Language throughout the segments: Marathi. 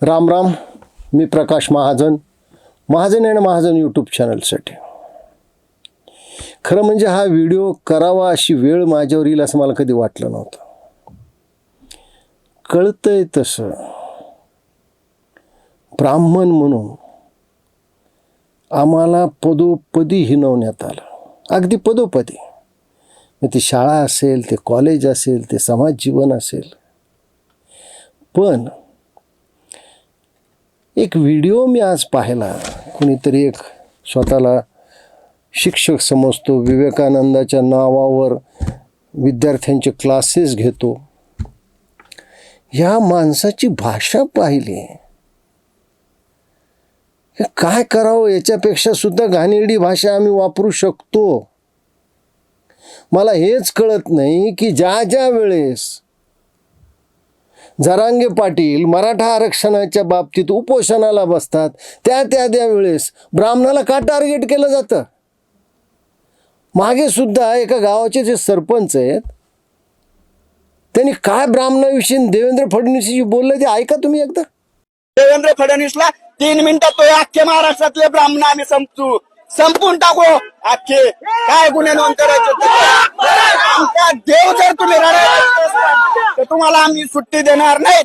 राम राम. मी प्रकाश महाजन, महाजन आणि महाजन यूट्यूब चॅनलसाठी. खरं म्हणजे हा व्हिडिओ करावा अशी वेळ माझ्यावर येईल असं मला कधी वाटलं नव्हतं. कळतंय तसं ब्राह्मण म्हणून आम्हाला पदोपदी हिणवण्यात आलं, अगदी पदोपदी. मग ती शाळा असेल, ते कॉलेज असेल, ते समाज जीवन असेल. पण एक व्हिडिओ मी आज पाहिला. कुणीतरी एक स्वतःला शिक्षक समजतो, विवेकानंदाच्या नावावर विद्यार्थ्यांचे क्लासेस घेतो. ह्या माणसाची भाषा पाहिली, काय करावं याच्यापेक्षा सुद्धा घाणेरडी भाषा आम्ही वापरू शकतो. मला हेच कळत नाही की ज्या ज्या वेळेस जरांगे पाटील मराठा आरक्षणाच्या बाबतीत उपोषणाला बसतात त्या वेळेस ब्राह्मणाला का टार्गेट केलं जातं. मागे सुद्धा एका गावाचे जे सरपंच आहेत त्यांनी काय ब्राह्मणाविषयी देवेंद्र फडणवीसशी बोलले ते ऐका तुम्ही एकदा. देवेंद्र फडणवीसला 3 मिनिटात तो अख्खे महाराष्ट्रातले ब्राह्मण आम्ही संपून टाकू. अख्खे काय गुन्हे नोंद करायचे आमचा देव जर तुम्ही रडायला तर तुम्हाला आम्ही सुट्टी देणार नाही.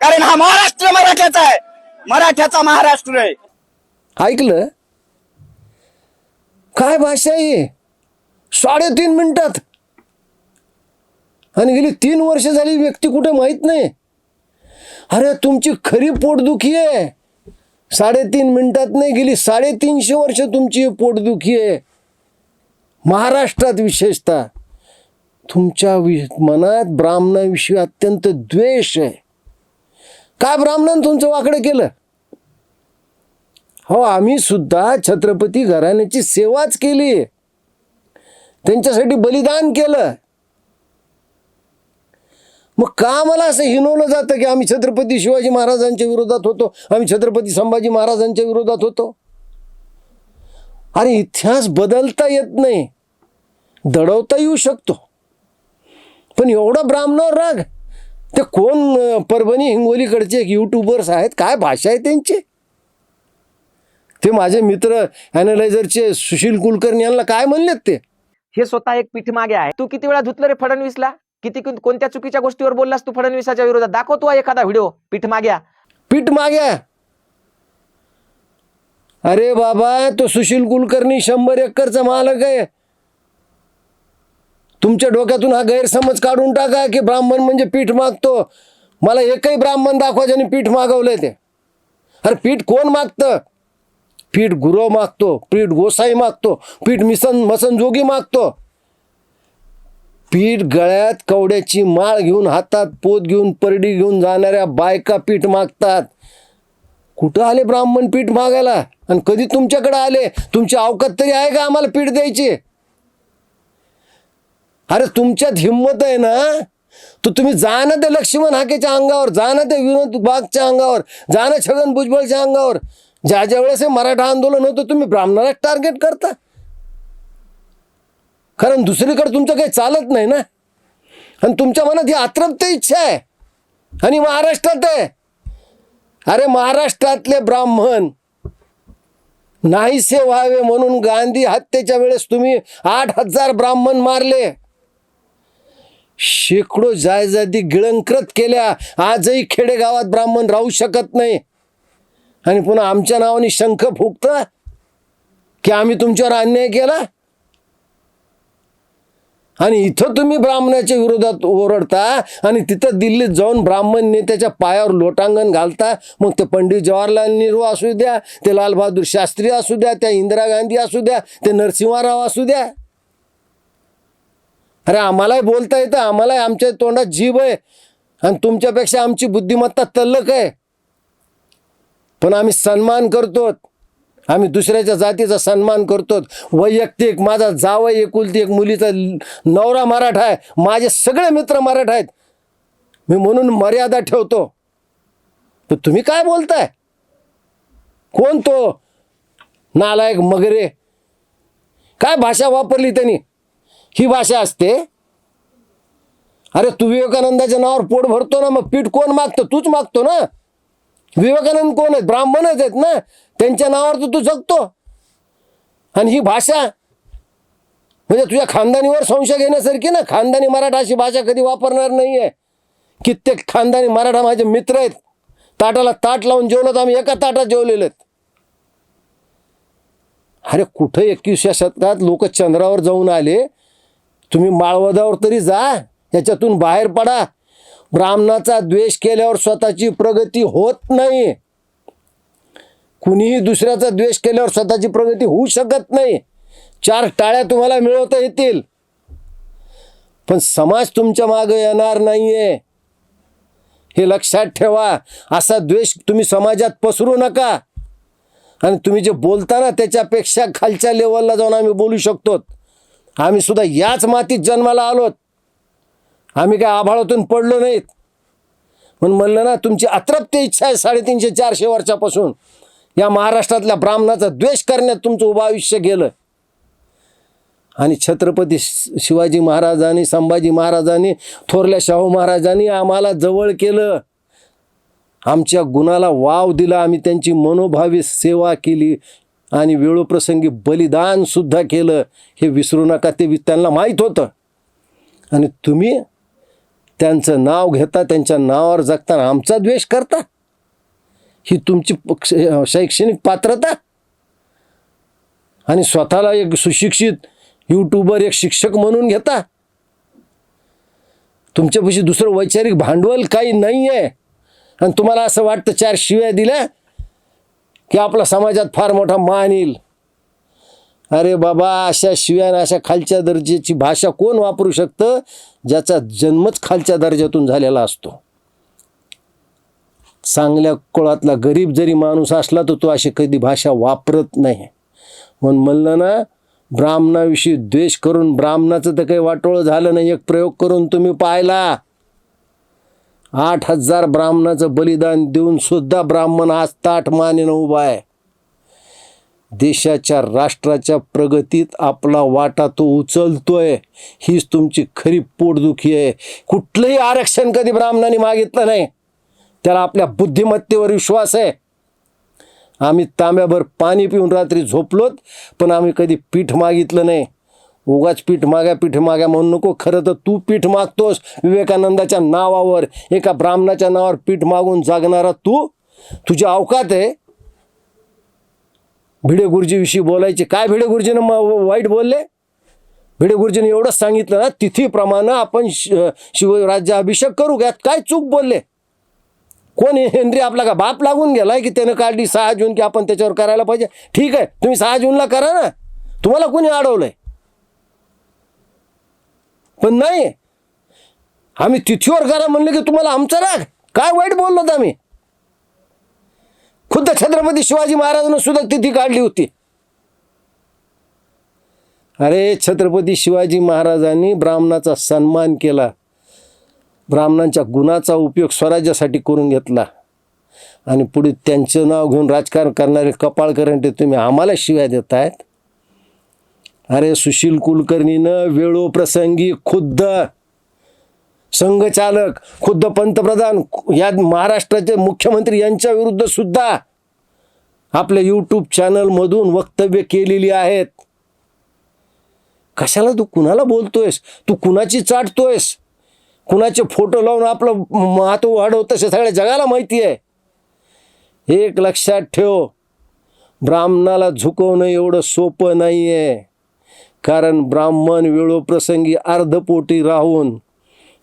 कारण हा महाराष्ट्र मराठ्याचा आहे, मराठ्याचा महाराष्ट्र आहे. ऐकलं काय भाषा आहे. 3.5 मिनिटात. आणि गेली 3 वर्ष झाली व्यक्ती कुठे माहित नाही. अरे तुमची खरी पोटदुखी आहे. 3.5 मिनिटात नाही, गेली 350 वर्ष तुमची पोटदुखी आहे. महाराष्ट्रात विशेषतः तुमच्या मनात ब्राह्मणाविषयी अत्यंत द्वेष आहे. काय ब्राह्मणानं तुमचं वाकडं केलं. हो, आम्ही सुद्धा छत्रपती घराण्याची सेवाच केली, त्यांच्यासाठी बलिदान केलं. मग का मला असं हिणवलं जातं की आम्ही छत्रपती शिवाजी महाराजांच्या विरोधात होतो, आम्ही छत्रपती संभाजी महाराजांच्या विरोधात होतो. अरे इतिहास बदलता येत नाही, दडवता येऊ शकतो, पण एवढा ब्राह्मणावर राग. ते कोण परभणी हिंगोलीकडचे एक यूट्यूबर्स आहेत, काय भाषा आहे त्यांची. ते माझे मित्र ॲनालायझरचे सुशील कुलकर्णी यांना काय म्हणलेत ते. हे स्वतः एक पीठमागे आहे. तू किती वेळा धुतलं रे फडणवीसला. कोणत्या चुकीच्या गोष्टीवर बोललास तू फडणवीसाच्या विरोधात. दाखव तू एखादा व्हिडिओ. पीठ माग्या. अरे बाबा, तो सुशील कुलकर्णी 100 एकरचा मालक आहे. तुमच्या डोक्यातून हा गैरसमज काढून टाका की ब्राह्मण म्हणजे पीठ मागतो. मला एकही ब्राह्मण दाखवा ज्याने पीठ मागवलंय ते. अरे पीठ कोण मागतं. पीठ गुरव मागतो, पीठ गोसाई मागतो, पीठ मसनजोगी मागतो. पीठ गळ्यात कवड्याची माळ घेऊन, हातात पोत घेऊन, परडी घेऊन जाणाऱ्या बायका पीठ मागतात. कुठं आले ब्राह्मण पीठ मागायला. आणि कधी तुमच्याकडे आले. तुमची अवकात तरी आहे का आम्हाला पीठ द्यायची. अरे तुमच्यात हिंमत आहे ना, तर तुम्ही जा ना त्या लक्ष्मण हाकेच्या अंगावर, जा ना त्या विनोद बागच्या अंगावर, जा ना छगन भुजबळच्या अंगावर. ज्या वेळेस हे मराठा आंदोलन होतं तुम्ही ब्राह्मणाला टार्गेट करता. कारण दुसरीकडे तुमचं काही चालत नाही ना. आणि तुमच्या मनात ही अतृप्त इच्छा आहे आणि महाराष्ट्रात आहे. अरे महाराष्ट्रातले ब्राह्मण नाहीसे व्हावे म्हणून गांधी हत्येच्या वेळेस तुम्ही 8,000 ब्राह्मण मारले, शेकडो जायजादी गिळंकृत केल्या. आजही खेडेगावात ब्राह्मण राहू शकत नाही. आणि पुन्हा आमच्या नावाने शंख फुकता की आम्ही तुमच्यावर अन्याय केला. आणि इथं तुम्ही ब्राह्मणाच्या विरोधात ओरडता आणि तिथं दिल्लीत जाऊन ब्राह्मण नेत्याच्या पायावर लोटांगण घालता. मग ते पंडित जवाहरलाल नेहरू असू द्या, ते लालबहादूर शास्त्री असू द्या, त्या इंदिरा गांधी असू द्या, ते नरसिंहराव असू द्या. अरे आम्हालाही बोलता येतं, आम्हालाही आमच्या तोंडात जीभ आहे आणि तुमच्यापेक्षा आमची बुद्धिमत्ता तल्लक आहे. पण आम्ही सन्मान करतो, आम्ही दुसऱ्याच्या जातीचा सन्मान करतो. वैयक्तिक माझा जावई एकुलती एक मुलीचा नवरा मराठा आहे, माझे सगळे मित्र मराठा आहेत, मी म्हणून मर्यादा ठेवतो. तर तुम्ही काय बोलताय. कोण तो नालायक मगरे. काय भाषा वापरली त्यांनी. ही भाषा असते. अरे तू विवेकानंदाच्या नावावर पोट भरतो ना, मग पीठ कोण मागतो. तूच मागतो ना. विवेकानंद कोण आहेत? ब्राह्मणच आहेत ना, त्यांच्या नावावर तर तू जगतो. आणि ही भाषा म्हणजे तुझ्या खानदानीवर संशय घेण्यासारखी ना. खानदानी मराठा अशी भाषा कधी वापरणार नाहीये. कित्येक खानदानी मराठा माझे मित्र आहेत, ताटाला ताट लावून जेवलो तर आम्ही एका ताटात जेवलेलो आहेत. अरे कुठं 21व्या शतकात लोक चंद्रावर जाऊन आले, तुम्ही माळवदावर तरी जा, याच्यातून बाहेर पडा. ब्राह्मणाचा द्वेष केल्यावर स्वतःची प्रगती होत नाही. कुणीही दुसऱ्याचा द्वेष केल्यावर स्वतःची प्रगती होऊ शकत नाही. 4 टाळ्या तुम्हाला मिळवता येतील, पण समाज तुमच्या मागे येणार नाहीये, हे लक्षात ठेवा. असा द्वेष तुम्ही समाजात पसरू नका. आणि तुम्ही जे बोलता ना, त्याच्यापेक्षा खालच्या लेवलला जाऊन आम्ही बोलू शकतो. आम्ही सुद्धा याच मातीत जन्माला आलोत, आम्ही काय आभाळातून पडलो नाहीत. म्हणून म्हणलं ना, तुमची अतृप्त इच्छा आहे 350-400 वर्षापासून या महाराष्ट्रातल्या ब्राह्मणाचा द्वेष करण्यात तुमचं उभं आयुष्य गेलं. आणि छत्रपती शिवाजी महाराजांनी, संभाजी महाराजांनी, थोरल्या शाहू महाराजांनी आम्हाला जवळ केलं, आमच्या गुणाला वाव दिला. आम्ही त्यांची मनोभावी सेवा केली आणि वेळोप्रसंगी बलिदान सुद्धा केलं. हे विसरू नका. ते त्यांना माहीत होतं. आणि तुम्ही त्यांचं नाव घेता, त्यांच्या नावावर जगताना आमचा द्वेष करता. ही तुमची शैक्षणिक पात्रता. आणि स्वतःला एक सुशिक्षित यूट्यूबर, एक शिक्षक म्हणून घेता. तुमच्यापाशी दुसरं वैचारिक भांडवल काही नाही आहे. आणि तुम्हाला असं वाटतं 4 शिव्या दिल्या की आपला समाजात फार मोठा मान येईल. अरे बाबा, अशा शिव्या, अशा खालच्या दर्जाची भाषा कोण वापरू शकतं ज्याचा जन्मच खालच्या दर्जातून झालेला असतो. चांगल्या कुळातला गरीब जरी माणूस असला तर तो अशी कधी भाषा वापरत नाही. म्हणून म्हणलं ना, ब्राह्मणाविषयी द्वेष करून ब्राह्मणाचं तर काही वाटोळं झालं नाही. एक प्रयोग करून तुम्ही पाहिला. 8,000 ब्राह्मणाचं बलिदान देऊन सुद्धा ब्राह्मण आज ताठ मानेनं उभा आहे. देशाच्या, राष्ट्राच्या प्रगतीत आपला वाटा तो उचलतोय. हीच तुमची खरी पोटदुखी आहे. कुठलंही आरक्षण कधी ब्राह्मणाने मागितलं नाही. त्याला आपल्या बुद्धिमत्तेवर विश्वास आहे. आम्ही तांब्याभर पाणी पिऊन रात्री झोपलोत, पण आम्ही कधी पीठ मागितलं नाही. उगाच पीठ मागा म्हणू नको. खरं तर तू पीठ मागतोस विवेकानंदाच्या नावावर, एका ब्राह्मणाच्या नावावर पीठ मागून जागणारा तू. तुझी अवकात आहे भिडे गुरुजीविषयी बोलायचे. काय भिडे गुरुजीनं वाईट बोलले? भिडे गुरुजीने एवढंच सांगितलं ना, तिथीप्रमाणे आपण शिवराज्याभिषेक करू. यात काय चूक बोलले? कोण हेनरी आपला का बाप लागून गेलाय की त्यानं काढली 6 जून की आपण त्याच्यावर करायला पाहिजे? ठीक आहे, तुम्ही 6 जूनला करा ना, तुम्हाला कोणी अडवलंय? पण नाही, आम्ही तिथीवर करा म्हणलं की तुम्हाला आमचा राग. काय वाईट बोललो होतो आम्ही? खुद्द छत्रपती शिवाजी महाराजांनी सुद्धा तिथी काढली होती. अरे छत्रपती शिवाजी महाराजांनी ब्राह्मणाचा सन्मान केला, ब्राह्मणांच्या गुणाचा उपयोग स्वराज्यासाठी करून घेतला. आणि पुढे त्यांचं नाव घेऊन राजकारण करणारे कपाळकरंटे तुम्ही आम्हाला शिव्या देतायत. अरे सुशील कुलकर्णीनं वेळोप्रसंगी खुद्द संघचालक, खुद्द पंतप्रधान, या महाराष्ट्राचे मुख्यमंत्री यांच्या विरुद्ध सुद्धा आपल्या यूट्यूब चॅनलमधून वक्तव्य केलेली आहेत. कशाला तू कुणाला बोलतोयस? तू कुणाची चाटतोयस? कुणाचे फोटो लावून आपलं महत्व वाढवतं हे सगळ्या जगाला माहिती आहे. एक लक्षात ठेव, ब्राह्मणाला झुकवणं एवढं सोपं नाही आहे. कारण ब्राह्मण वेळोप्रसंगी अर्धपोटी राहून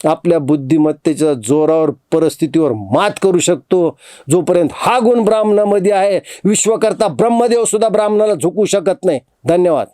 आपल्या बुद्धिमत्तेच्या जोरावर परिस्थितीवर मात करू शकतो. जोपर्यंत हा गुण ब्राह्मणामध्ये आहे, विश्वकर्ता ब्रह्मदेव सुद्धा ब्राह्मणाला झुकू शकत नाही. धन्यवाद.